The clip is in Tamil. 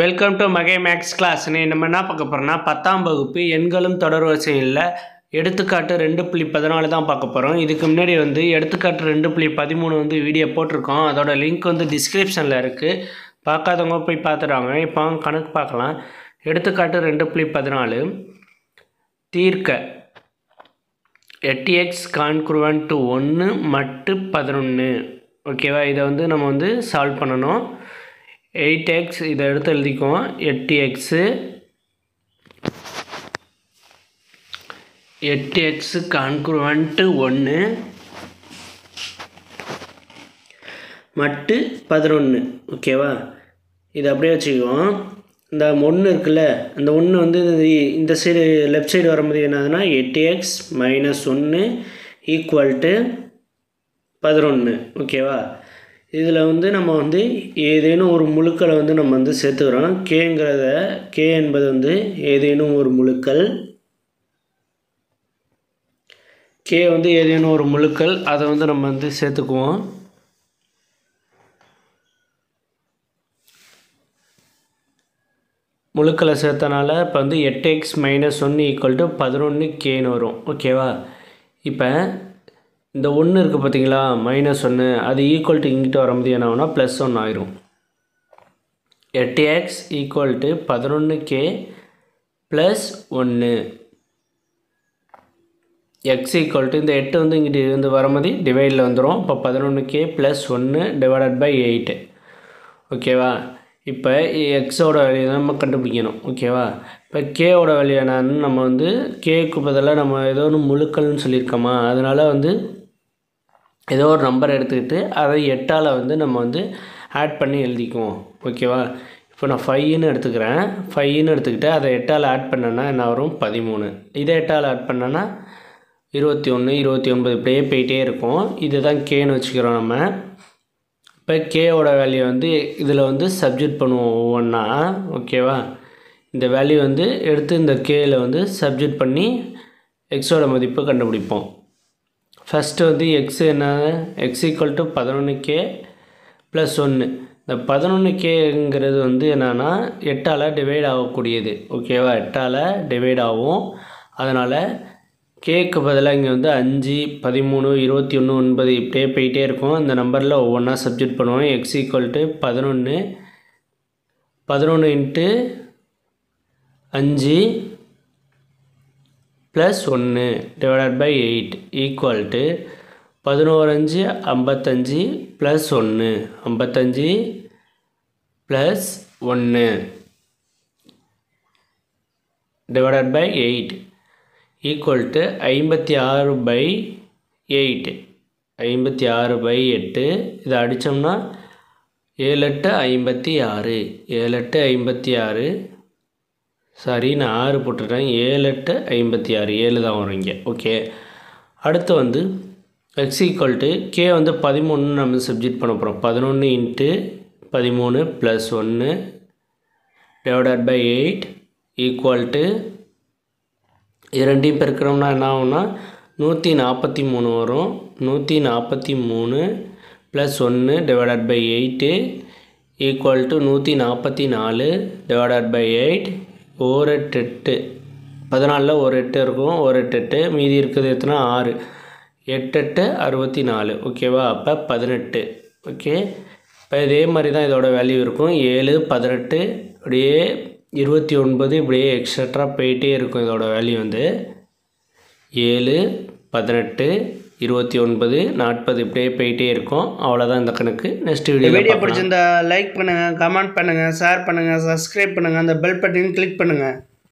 Welcome to Magai maths class. நம்ம என்ன பார்க்க போகிறோம்னா 10ஆம் வகுப்பு எண்களும் தொடர் வரிசையில் எடுத்துக்காட்டு 2.14 தான் பார்க்க போகிறோம். இதுக்கு முன்னாடி எடுத்துக்காட்டு 2.13 வீடியோ போட்டிருக்கோம். அதோட லிங்க் டிஸ்கிரிப்ஷனில் இருக்குது. பார்க்காதவங்க போய் பார்த்துடுவாங்க. இப்போ கணக்கு பார்க்கலாம். எடுத்துக்காட்டு 2.14 தீர்க்க 8x கான்குருவன்ட் டு 1 மட்டு 11. ஓகேவா, இதை நம்ம சால்வ் பண்ணணும். 8x இதை எடுத்து எழுதிக்குவோம். 8x கான்குருவன்ட் 1 மட்டு 11. ஓகேவா, இதை அப்படியே வச்சுக்குவோம். இந்த 1 இருக்குல்ல, அந்த 1 இந்த சைடு லெஃப்ட் சைடு வரும்போது என்னதுன்னா 8x மைனஸ் 1 ஈக்குவல் டு 11. ஓகேவா, இதில் நம்ம ஏதேனும் ஒரு முழுக்களை நம்ம சேர்த்துக்கிறோம். கே என்பது ஏதேனும் ஒரு முழுக்கள். கே ஏதேனும் ஒரு முழுக்கள், அதை நம்ம சேர்த்துக்குவோம். முழுக்களை சேர்த்தனால இப்போ 8x மைனஸ் 1 ஈக்குவல் டு 11 கேன்னு வரும். ஓகேவா, இப்போ இந்த 1 இருக்குது பார்த்தீங்களா, -1, அது ஈக்குவல் டு இங்கிட்ட வரும்போது என்ன ஆகும்னா +1 ஆயிரும். 8x equal to 11k plus 1. x equal to இந்த 8 இங்கிட்ட வரும்போது டிவைடில் வந்துடும். இப்போ 11k ப்ளஸ் 1 டிவைடட் பை 8. ஓகேவா, இப்போ எக்ஸோட வேல்யூ தான் நம்ம கண்டுபிடிக்கணும். ஓகேவா, இப்போ கேவோட வேல்யூ என்னன்னு நம்ம கேக்கு பதிலாக நம்ம ஏதோ ஒன்று முழுக்கள்னு சொல்லியிருக்கோமா, அதனால் ஏதோ ஒரு நம்பர் எடுத்துக்கிட்டு அதை 8ஆல் நம்ம ஆட் பண்ணி எழுதிக்குவோம். ஓகேவா, இப்போ நான் 5ன்னு எடுத்துக்கிறேன். 5ன்னு எடுத்துக்கிட்டு அதை 8ஆல் ஆட் பண்ணேன்னா என்ன வரும் 13. இதை 8ஆல் ஆட் பண்ணேன்னா 21, 29 இப்படியே போயிட்டே இருக்கும். இதுதான் கேன்னு வச்சுக்கிறோம் நம்ம. இப்போ கேவோட வேல்யூ இதில் சப்ஜெக்ட் பண்ணுவோம் ஒவ்வொன்றா. ஓகேவா, இந்த வேல்யூ எடுத்து இந்த கேயில் சப்ஜெக்ட் பண்ணி எக்ஸோட மதிப்பு கண்டுபிடிப்போம். ஃபஸ்ட்டு எக்ஸ் என்ன, X equal to 11k plus 1. இந்த 11kங்கிறது என்னன்னா 8ஆல் டிவைட் ஆகக்கூடியது. ஓகேவா, 8ஆல் டிவைட் ஆகும். அதனால் கேக்கு பதிலாக இங்கே 5, 13, 21, 9 இப்படியே போயிட்டே இருக்கும். இந்த நம்பரில் ஒவ்வொன்றா சப்ஜெக்ட் பண்ணுவோம். X equal to 11 into 5 plus 1 divided by 8 equal to 11 55 plus 1 55 plus 1 divided by 8 equal to 56 by 8. 56 by 8 இதை அடித்தோம்னா 7 8 56. 7 8 56. சாரி, நான் 6 போட்டுட்டேன். 7 8 56. 7 தான் வரும் இங்கே. ஓகே, அடுத்து எக்ஸ் ஈக்குவல் டு கே 13 நம்ம சப்ஜெக்ட் பண்ண போகிறோம். 11 into 13 plus 1 divided by 8 equal to இரண்டையும் பெருக்கிறோம்னா என்ன ஆகும்னா 143 வரும். 143 plus 1 divided by 8 equal to 144 divided by 8. 1 8 8. 14ல் 1 8 இருக்கும். 1 8 8 மீதி இருக்குது எத்தனை 6. 8 8 64. ஓகேவா, அப்போ 18. ஓகே, இப்போ இதே மாதிரி தான் இதோட வேல்யூ இருக்கும். 7 18 அப்படியே 29 இப்படியே எக்ஸட்ரா போயிட்டே இருக்கும். இதோட வேல்யூ 7 18 29 40 இப்படியே போயிட்டே இருக்கும். அவ்வளோதான் இந்த கணக்கு. நெக்ஸ்ட் வீடியோ பிடிச்சிருந்தா லைக் பண்ணுங்கள், கமெண்ட் பண்ணுங்கள், ஷேர் பண்ணுங்கள், சப்ஸ்கிரைப் பண்ணுங்கள், அந்த பெல் பட்டன் கிளிக் பண்ணுங்கள்.